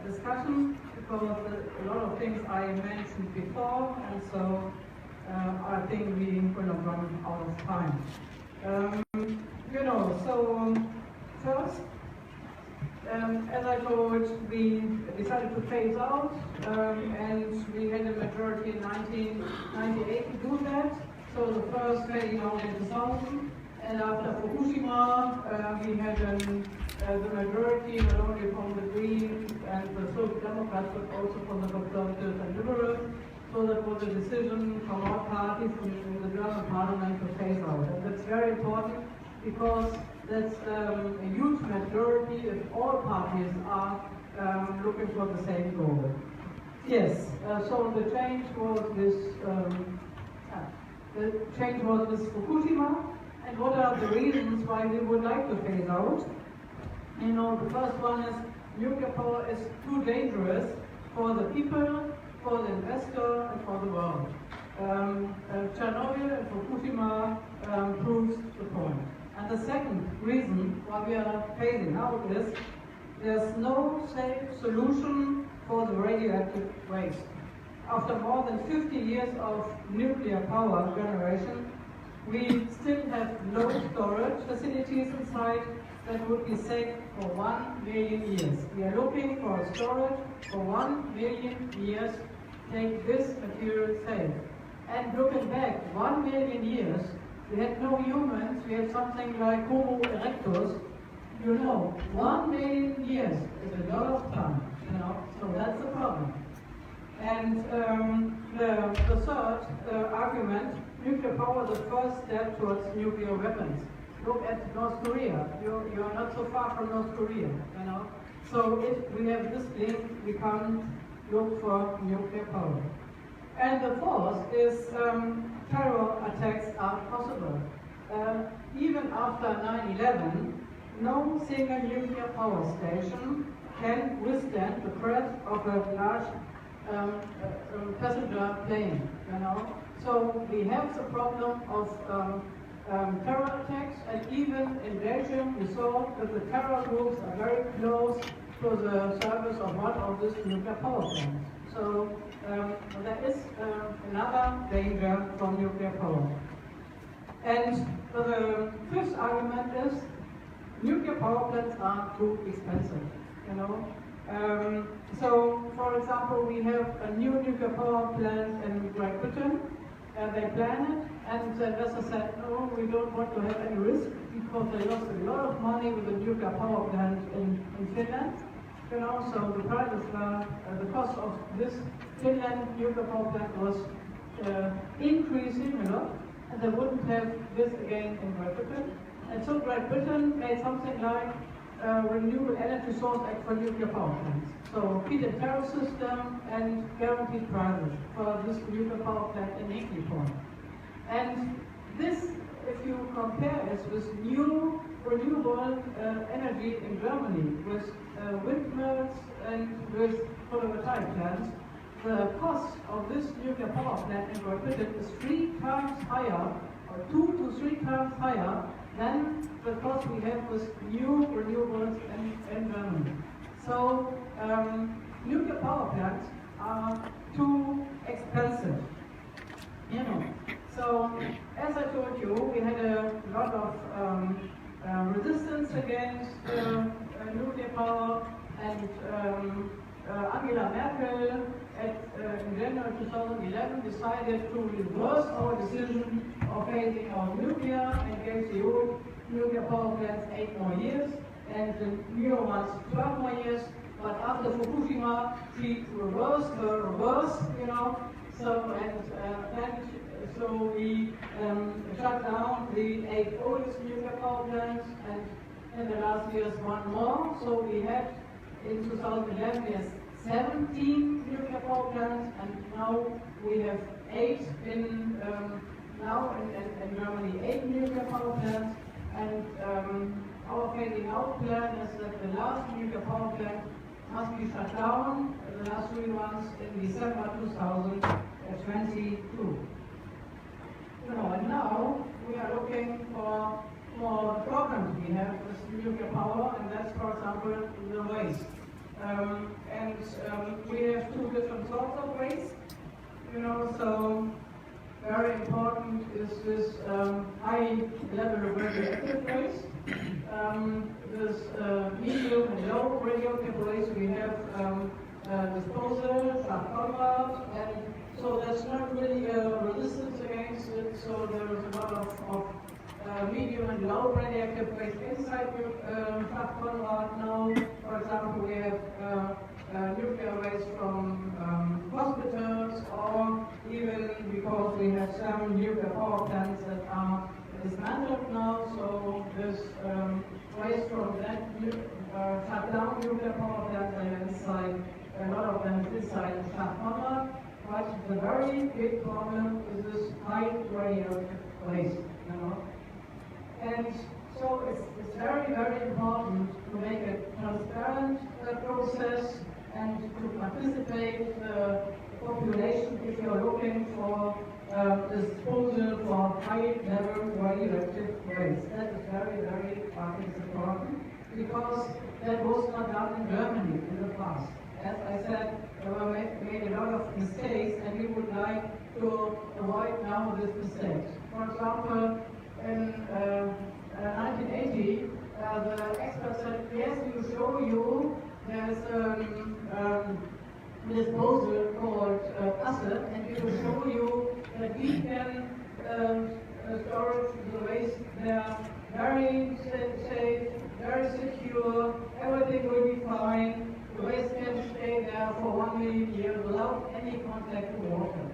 discussion because a lot of things I mentioned before, and so I think we will not run out of time. First, as I told, we decided to phase out, and we had a majority in 1998 to do that. So the first phasing out in 2000, and after Fukushima, we had the majority not only from the Greens and the Social Democrats, but also from the Conservatives and Liberals. So that was a decision from all parties in the German Parliament to phase out. And that's very important because that's a huge majority if all parties are looking for the same goal. Yes, so the change was this Fukushima, and what are the reasons why we would like to phase out? The first one is nuclear power is too dangerous for the people, for the investor, and for the world. Chernobyl and Fukushima proves the point. And the second reason why we are phasing out is there's no safe solution for the radioactive waste. After more than 50 years of nuclear power generation, we still have no storage facilities inside that would be safe for 1 million years. We are looking for a storage for 1 million years, take this material safe. And looking back 1 million years, we had no humans, we had something like Homo erectus. 1 million years is a lot of time, so that's the problem. And the third argument, nuclear power is the first step towards nuclear weapons. Look at North Korea. You're not so far from North Korea, So if we have this link, we can't look for nuclear power. And the fourth is terror attacks are possible. Even after 9/11, no single nuclear power station can withstand the threat of a large passenger plane. So we have the problem of terror attacks, and even in Belgium we saw that the terror groups are very close to the service of one of these nuclear power plants. So there is another danger from nuclear power. And the fifth argument is nuclear power plants are too expensive. So, for example, we have a new nuclear power plant in Great Britain. They plan it, and the investor said, no, we don't want to have any risk because they lost a lot of money with the nuclear power plant in Finland. So the prices were, the cost of this Finland nuclear power plant was increasing a lot, and they wouldn't have this again in Great Britain. And so Great Britain made something like Renewable Energy Source Act for nuclear power plants. So feed-in tariff system and guaranteed prices for this nuclear power plant in Hinkley Point. And this, if you compare it with new renewable energy in Germany, with windmills and with photovoltaic plants, the cost of this nuclear power plant in Great Britain is 3 times higher, or 2 to 3 times higher than the cost we have with new renewables in Germany. So nuclear power plants are too expensive. So as I told you, we had a lot of resistance against nuclear power, and Angela Merkel in January 2011 decided to reverse our decision of phasing out nuclear and gave the old nuclear power plants 8 more years and the new ones 12 more years. But after Fukushima, she reversed her reverse, so we shut down the 8 oldest nuclear power plants, and in the last years 1 more. So we had in 2011 we had 17 nuclear power plants, and now we have 8 in Germany, 8 nuclear power plants, and our phasing out plan is that the last nuclear power plant must be shut down, the last 3 ones in December 2022. And now we are looking for more problems we have with nuclear power, and that's, for example, the waste. We have two different sorts of waste, so very important is this high level of radioactive waste. This medium and low radioactive waste we have disposal, Conrad, and so there's not really a resistance against it, so there is a lot of medium and low radioactive waste inside Conrad now. For example, we have nuclear waste from hospitals, or even because we have some nuclear power plants that are dismantled now, so this waste from that shut down nuclear power plants are inside, a lot of them is inside Conrad. But the very big problem is this high radioactive waste, And so it's very, very important to make a transparent process and to participate the population if you're looking for disposal for high-level radioactive waste. That is very, very important because that was not done in Germany in the past. As I said, there were made a lot of mistakes, and we would like to avoid now these mistakes. For example, in 1980, the experts said, yes, we will show you there's a disposal called Asse, and we will show you that we can store the waste there very safe, very secure, everything will be fine. The waste can stay there for 1 million years without any contact with water,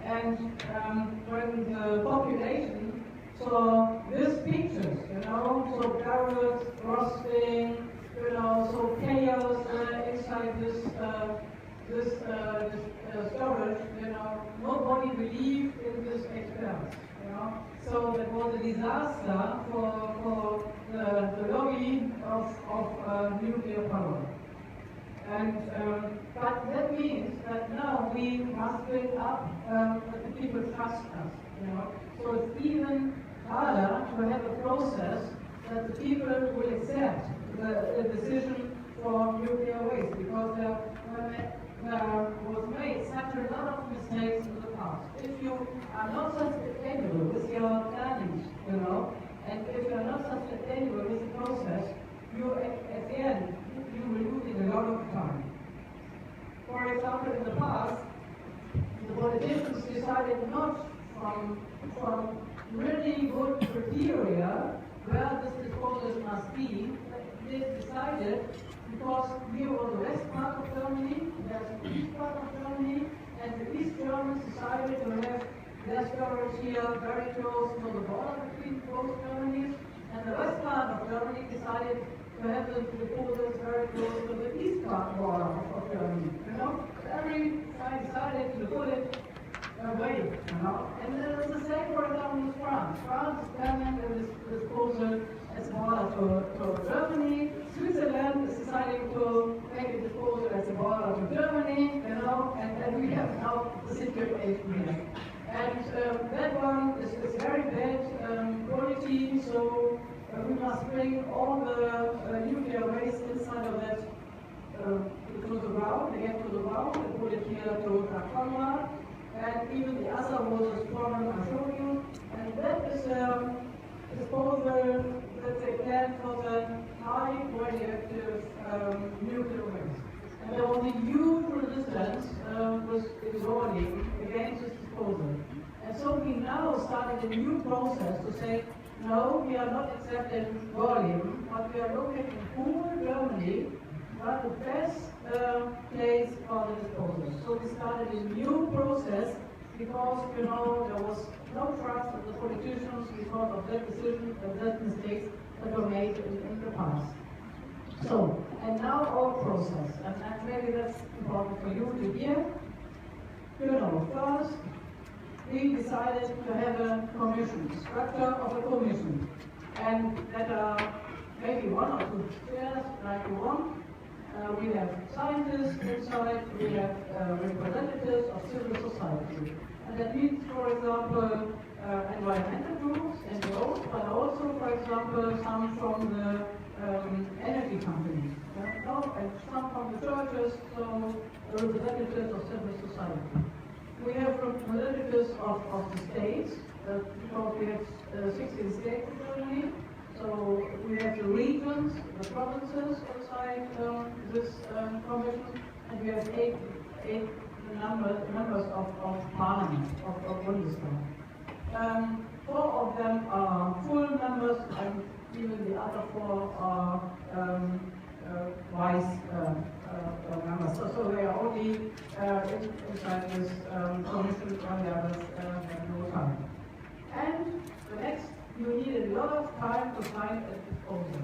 And when the population saw these pictures, so barrels rusting, so chaos inside this storage, nobody believed in this experiment, So that was a disaster for the lobby of nuclear power. And but that means that now we must build up that the people trust us. So it's even harder to have a process that the people will accept the decision for nuclear waste because there was made such a lot of mistakes in the past. If you are not sustainable with your planning, and if you are not sustainable with the process, you at the end you will lose a lot of time. For example, in the past, the politicians decided not from really good criteria where this disposal must be. They decided because here was the west part of Germany, there's the east part of Germany, and the East Germans decided to have their storage here very close to the border between both Germanies, and the west part of Germany decided to have the disposals very close to the east part border of Germany. Every side decided to put it away, And then it's the same, for example, with France. France is planning this disposal as border to Germany. Switzerland is deciding to make a disposal as a border to Germany, and then we have now the situation here. And that one is very bad quality, so we must bring all the nuclear waste inside of that to the ground, again to the ground, and put it here to Conrad. And even the other was a problem I showed you. And that is a disposal that they planned for the high radioactive nuclear waste. And there was a huge resistance with Gorleben against this disposal. And so we now started a new process to say, no, we are not accepting Gorleben, but we are looking in whole Germany what the best place for the disposal. So we started a new process because, there was no trust of the politicians because of that decision and that mistakes that were made in the past. So, and now our process, and maybe that's important for you to hear. First, we decided to have a commission, structure of a commission, and that are maybe one or two chairs like you want. We have scientists inside, we have representatives of civil society. And that means, for example, environmental groups, NGOs, but also, for example, some from the energy companies. No, and some from the churches, so representatives of civil society. We have representatives of the states, because we have 16 states in Germany. So we have the regions, the provinces inside this commission, and we have eight members of parliament, of Bundestag. 4 of them are full members, and even the other 4 are vice members. So they are only inside this commission, while the others have no time. And the next, you need a lot of time to find a proposal.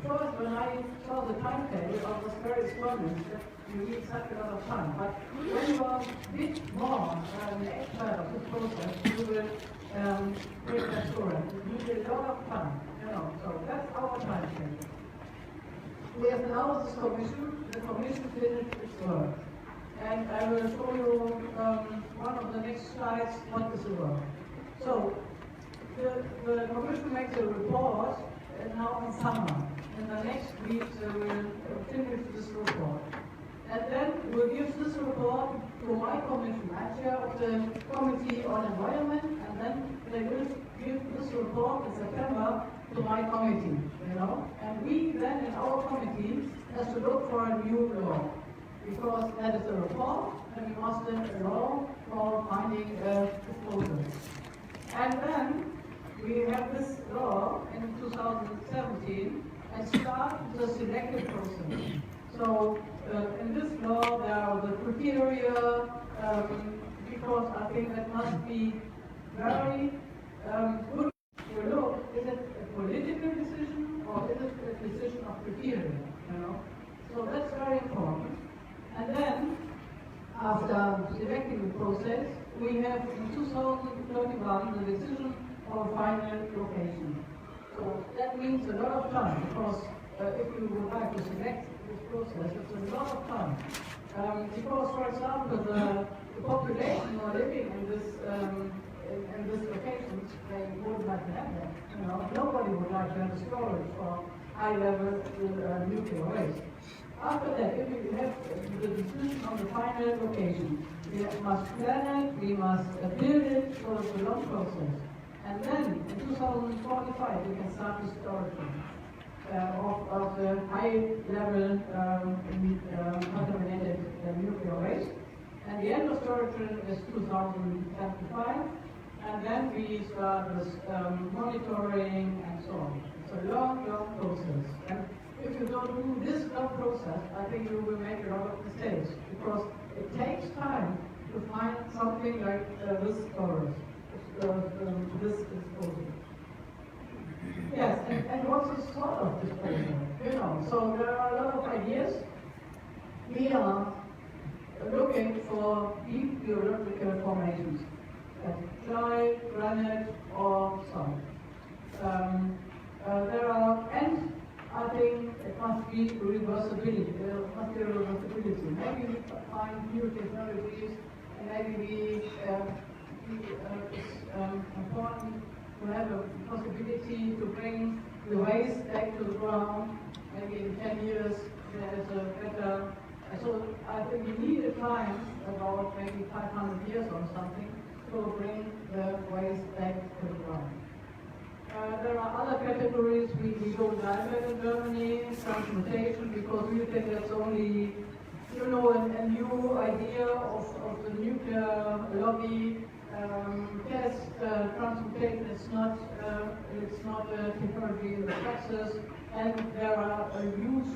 First, when I saw the timetable, I was very astonished that you need such a lot of time. But when you are a bit more an expert of this process, you will make that sure. You need a lot of time, so that's our timetable. We have now this commission. The commission finished its work. And I will show you one of the next slides, what is the work. So, the commission makes a report now in summer. In the next week, they will finish this report. And then we'll give this report to my commission. I'm chair of the Committee on Environment, and then they will give this report in September to my committee, And we then in our committee has to look for a new law. Because that is a report, and we must then a law for finding a proposal. And then we have this law in 2017 and start the selective process. So in this law there are the criteria, because I think that must be very good to look, is it a political decision or is it a decision of criteria, So that's very important. And then, after selecting the process, we have in 2031 the decision of a final location. So that means a lot of time, because if you would like to select this process, it's a lot of time. Because, for example, the population who are living in this location, they would like to have that. Nobody would like to have a storage for high-level nuclear waste. After that, if we have the decision on the final location, we must plan it, we must build it, so it's a long process. And then, in 2045, we can start the storage of the high-level contaminated nuclear waste. And the end of storage is 2025, and then we start with monitoring and so on. It's a long, long process. And if you don't do this long process, I think you will make a lot of mistakes, because it takes time to find something like this storage, this disposal. Yes, and what's the sort of disposal? So there are a lot of ideas. We are looking for deep geological formations, clay, granite, or salt. And I think it must be reversibility. Maybe we find new technologies, and maybe it's important to have a possibility to bring the waste back to the ground. Maybe in 10 years there is a better. So I think we need a time, about maybe 500 years or something, to bring the waste back to the ground. There are other categories we don't dive in Germany, transmutation, because we think that's only, a new idea of the nuclear lobby. Yes, transmutation is not a technology in the practice, and there are huge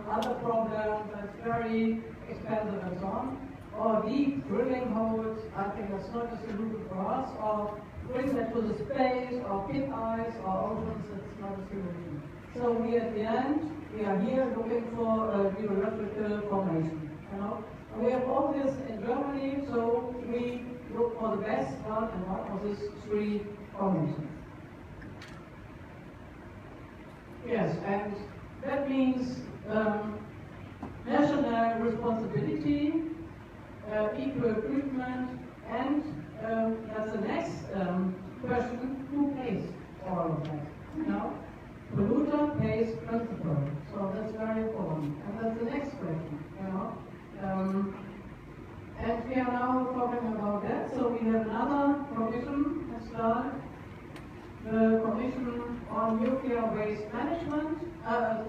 other problems that's very expensive and so on. Or deep drilling holes, I think that's not a solution for us. Or bring that to the space, or pit ice, or oceans, it's not a solution. So we at the end, we are here looking for a geological formation. We have all this in Germany, so we look for the best one and one of these 3 formations. Yes, and that means national responsibility, equal treatment, and that's the next question: who pays for all of that? Polluter pays principle. So So that's very important. And that's the next question, you know. And we are now talking about that. So we have another commission as well, the Commission on Nuclear Waste Management.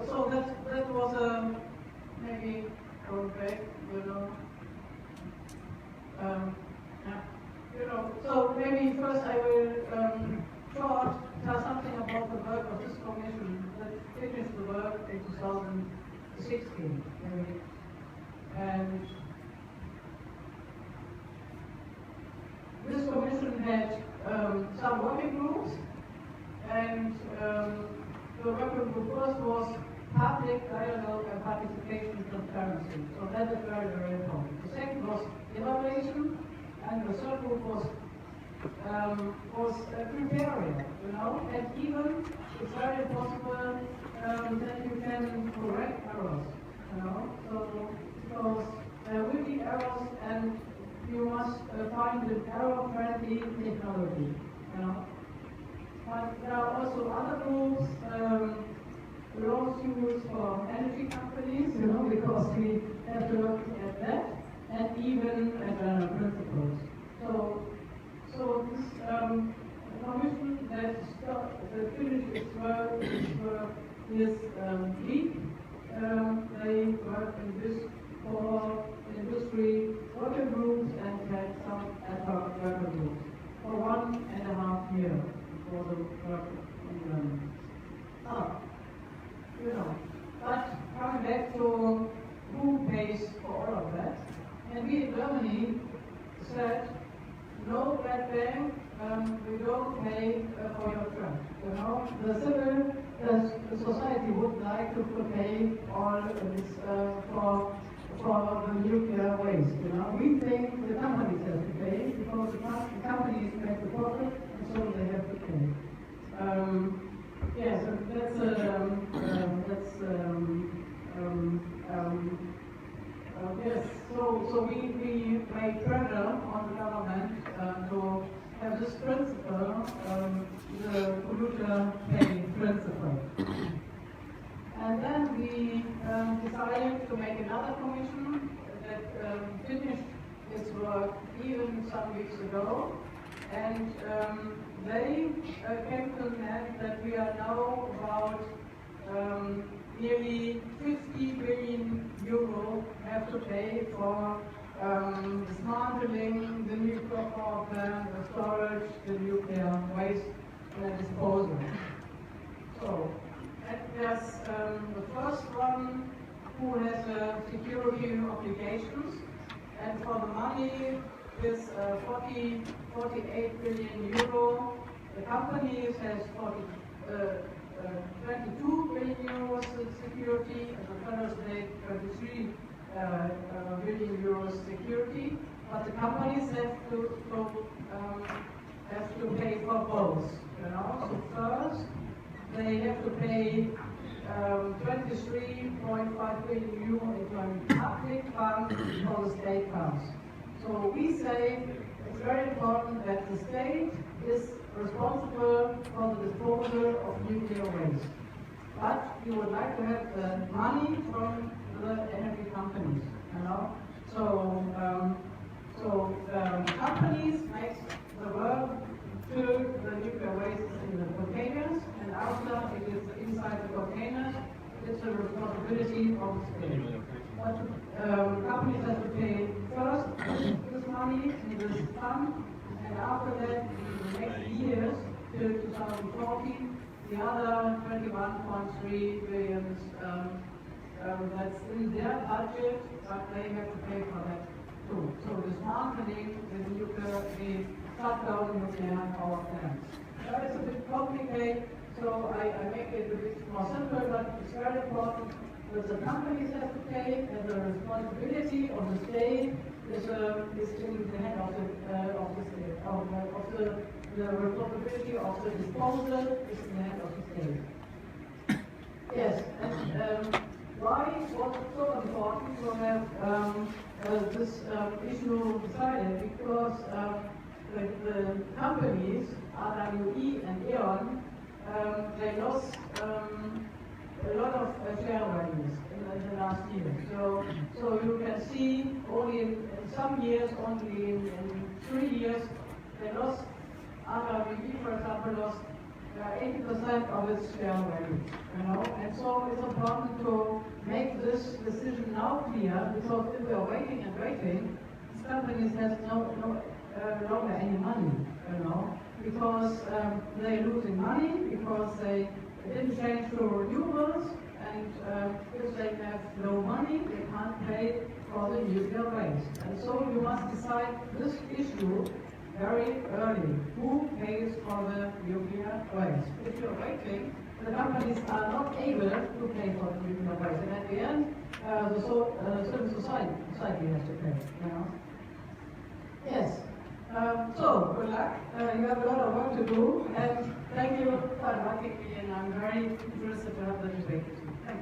So that was a maybe going back, you know. So maybe first I will tell something about the work of this commission that finished the work in 2016, maybe. And this commission had some working groups, and the working group first was public dialogue and participation and transparency. So that is very, very important. The second was evaluation, and the third group was criteria, you know, and even it's very possible that you can correct errors, you know. So because there will be errors, and you must find an error-friendly technology, you know. But there are also other groups, lawsuits for energy companies, you know, because we have to look at that, and even at general principles. So this commission that finished its work this week, they work in this for industry working groups and had some ad hoc working groups for 1.5 years for the work in Germany. You know, but coming back to who pays for all of that, and we in Germany said, no black bank, we don't pay for your trash. You know, the civil society would like to pay all this for the nuclear waste. You know, we think the companies have to pay because the companies make the profit, and so they have to pay. Yes, yes. So we made pressure on the government to have this principle, the polluter pay principle. And then we decided to make another commission that finished its work even some weeks ago, and they came to the end that we are now about nearly 50 billion euro have to pay for dismantling the nuclear power plant, the storage, the nuclear waste disposal. So, and there's the first one who has security obligations, and for the money is 48 billion euro. The companies has 22 billion euros security, and the federal state 23 billion euros security. But the companies have to pay for both. You know, so first they have to pay 23.5 billion euro into a public fund for the state funds. So we say it's very important that the state is responsible for the disposal of nuclear waste. But you would like to have the money from the energy companies, you know. So companies make the work to the nuclear waste in the containers, and after it is inside the containers, it's the responsibility of the state. But companies have to pay first this money in this fund, and after that, in the next years, till 2014, the other 21.3 billion that's in their budget, but they have to pay for that too. So dismantling the nuclear, the shutdown nuclear power plants. It's a bit complicated, so I make it a bit more simple, but it's very important that the companies have to pay, and the responsibility of the state is in the hand of the state. The responsibility of the disposal is in the hand of the state. Yes, and why was it so important to have this issue decided? Because the companies, RWE and E.ON, they lost a lot of share values in the last year. So you can see only in some years, only in 3 years, they lost, RWE for example, lost 80% of its share value, and so it's important to make this decision now clear, because if we are waiting and waiting, these companies have no longer any money, because they're losing money, because they didn't change to renewables, and if they have no money, they can't pay for the nuclear waste. And so you must decide this issue very early. Who pays for the nuclear waste? If you're waiting, the companies are not able to pay for the nuclear waste, and at the end, the civil society has to pay. Yes. So good luck. You have a lot of work to do, and thank you for inviting me, and I'm very interested to have the debate with you. Thank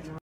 you.